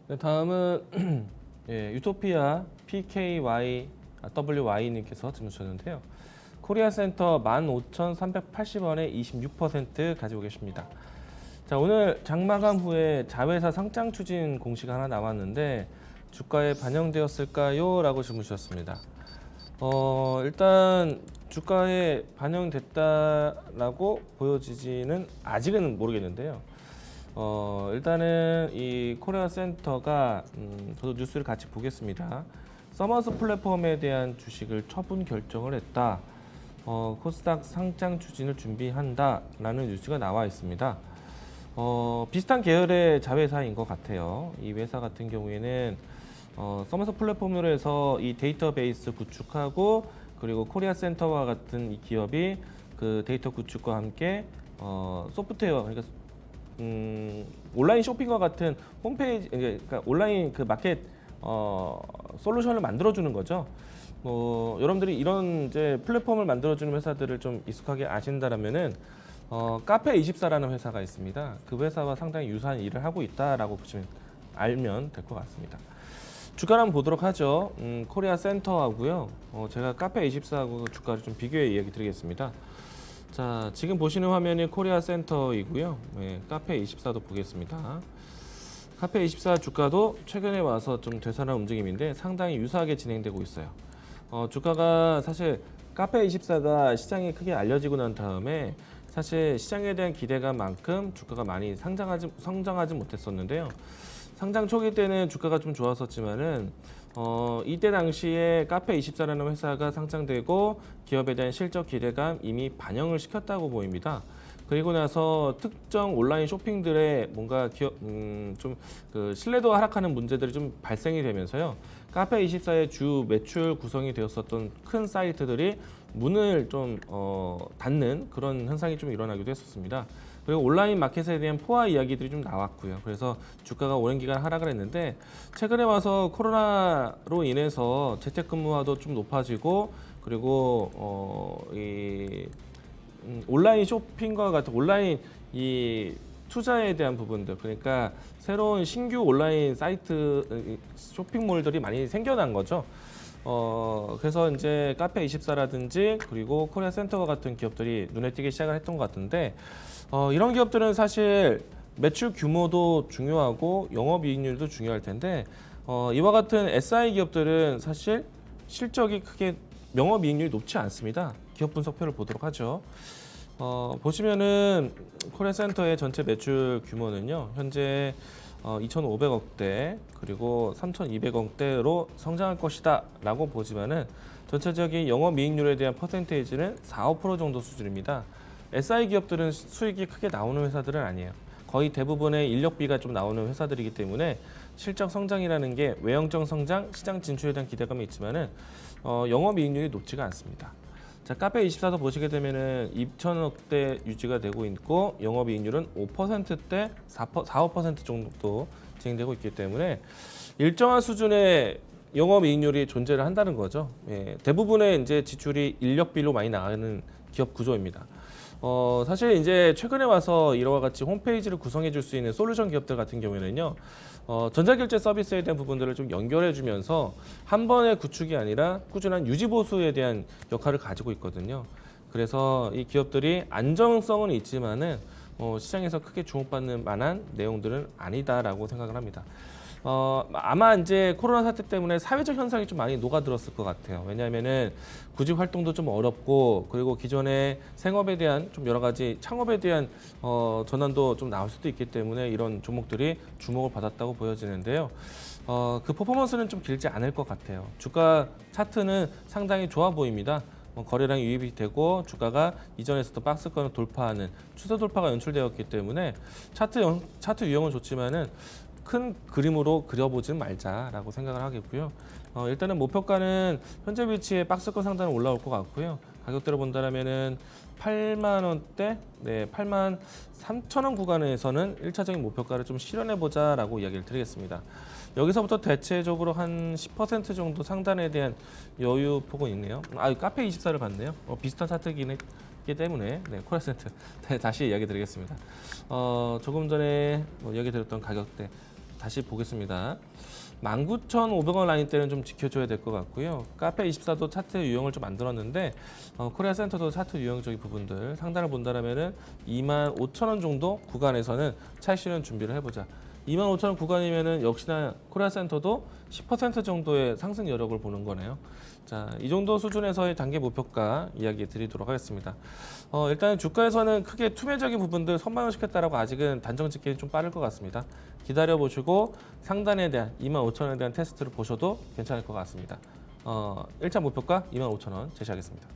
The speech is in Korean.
네, 다음은 예, 유토피아 PKYWY님께서 질문 주셨는데요. 코리아 센터 15,380원에 26% 가지고 계십니다. 자, 오늘 장마감 후에 자회사 상장 추진 공시가 하나 나왔는데 주가에 반영되었을까요? 라고 질문 주셨습니다. 일단 주가에 반영됐다라고 보여지지는 아직은 모르겠는데요. 일단은 이 코리아 센터가 저도 뉴스를 같이 보겠습니다. 서머스 플랫폼에 대한 주식을 처분 결정을 했다. 코스닥 상장 추진을 준비한다라는 뉴스가 나와 있습니다. 비슷한 계열의 자회사인 것 같아요. 이 회사 같은 경우에는 서머스 플랫폼으로 해서 이 데이터베이스 구축하고 그리고 코리아 센터와 같은 이 기업이 그 데이터 구축과 함께 소프트웨어 그러니까 온라인 쇼핑과 같은 홈페이지 그러니까 온라인 그 마켓 솔루션을 만들어주는 거죠. 여러분들이 이런 이제 플랫폼을 만들어주는 회사들을 좀 익숙하게 아신다라면은 카페24라는 회사가 있습니다. 그 회사와 상당히 유사한 일을 하고 있다라고 보시면 알면 될 것 같습니다. 주가를 한번 보도록 하죠. 코리아 센터하고요. 제가 카페24하고 주가를 좀 비교해 이야기 드리겠습니다. 자, 지금 보시는 화면이 코리아 센터이고요. 네, 카페24도 보겠습니다. 카페24 주가도 최근에 와서 좀 되살아난 움직임인데 상당히 유사하게 진행되고 있어요. 주가가 사실 카페24가 시장에 크게 알려지고 난 다음에 사실 시장에 대한 기대감만큼 주가가 많이 성장하지 못했었는데요. 상장 초기 때는 주가가 좀 좋았었지만은 이때 당시에 카페24라는 회사가 상장되고 기업에 대한 실적 기대감 이미 반영을 시켰다고 보입니다. 그리고 나서 특정 온라인 쇼핑들의 뭔가 좀 그 신뢰도가 하락하는 문제들이 좀 발생이 되면서요. 카페24의 주 매출 구성이 되었었던 큰 사이트들이 문을 좀 닫는 그런 현상이 좀 일어나기도 했었습니다. 그리고 온라인 마켓에 대한 포화 이야기들이 좀 나왔고요. 그래서 주가가 오랜 기간 하락을 했는데 최근에 와서 코로나로 인해서 재택근무화도 좀 높아지고 그리고 온라인 쇼핑과 같은 온라인 이 투자에 대한 부분들 그러니까 새로운 신규 온라인 사이트 쇼핑몰들이 많이 생겨난 거죠. 그래서 이제 카페24라든지 그리고 코리아 센터와 같은 기업들이 눈에 띄기 시작을 했던 것 같은데 이런 기업들은 사실 매출 규모도 중요하고 영업이익률도 중요할 텐데 이와 같은 SI 기업들은 사실 실적이 크게 영업이익률이 높지 않습니다. 기업 분석표를 보도록 하죠. 보시면은 코리아 센터의 전체 매출 규모는요 현재 2,500억대 그리고 3,200억대로 성장할 것이다 라고 보지만은 전체적인 영업이익률에 대한 퍼센테이지는 4, 5% 정도 수준입니다. SI 기업들은 수익이 크게 나오는 회사들은 아니에요. 거의 대부분의 인력비가 좀 나오는 회사들이기 때문에 실적 성장이라는 게 외형적 성장, 시장 진출에 대한 기대감이 있지만은 영업이익률이 높지가 않습니다. 자, 카페24도 보시게 되면은 2천억대 유지가 되고 있고 영업이익률은 5%대 4, 5% 정도 진행되고 있기 때문에 일정한 수준의 영업이익률이 존재를 한다는 거죠. 예, 대부분의 이제 지출이 인력비로 많이 나가는 기업 구조입니다. 사실 이제 최근에 와서 이와 같이 홈페이지를 구성해 줄 수 있는 솔루션 기업들 같은 경우에는요. 전자결제 서비스에 대한 부분들을 좀 연결해 주면서 한 번의 구축이 아니라 꾸준한 유지 보수에 대한 역할을 가지고 있거든요. 그래서 이 기업들이 안정성은 있지만은 시장에서 크게 주목받는 만한 내용들은 아니다라고 생각을 합니다. 아마 이제 코로나 사태 때문에 사회적 현상이 좀 많이 녹아들었을 것 같아요. 왜냐하면은 구직 활동도 좀 어렵고 그리고 기존의 생업에 대한 좀 여러 가지 창업에 대한 전환도 좀 나올 수도 있기 때문에 이런 종목들이 주목을 받았다고 보여지는데요. 그 퍼포먼스는 좀 길지 않을 것 같아요. 주가 차트는 상당히 좋아 보입니다. 거래량이 유입이 되고 주가가 이전에서도 박스권을 돌파하는 추세 돌파가 연출되었기 때문에 차트 유형은 좋지만은 큰 그림으로 그려보지 말자라고 생각을 하겠고요. 일단은 목표가는 현재 위치에 박스권 상단은 올라올 것 같고요. 가격대로 본다면은 8만 원대, 네, 8만 3천 원 구간에서는 1차적인 목표가를 좀 실현해 보자라고 이야기를 드리겠습니다. 여기서부터 대체적으로 한 10% 정도 상단에 대한 여유 폭은 있네요. 카페24를 봤네요. 비슷한 차트이기 때문에 네, 코리아 센터 다시 이야기 드리겠습니다. 조금 전에 이야기 드렸던 가격대 다시 보겠습니다. 19,500원 라인대는 좀 지켜줘야 될 것 같고요. 카페24도 차트 유형을 좀 만들었는데 코리아 센터도 차트 유형적인 부분들 상단을 본다면은 25,000원 정도 구간에서는 차익 실현 준비를 해보자. 25,000원 구간이면은 역시나 코리아 센터도 10% 정도의 상승 여력을 보는 거네요. 자, 이 정도 수준에서의 단기 목표가 이야기 드리도록 하겠습니다. 일단 주가에서는 크게 투매적인 부분들 선방시켰다라고 아직은 단정 짓기는 좀 빠를 것 같습니다. 기다려 보시고 상단에 대한 25,000원에 대한 테스트를 보셔도 괜찮을 것 같습니다. 1차 목표가 25,000원 제시하겠습니다.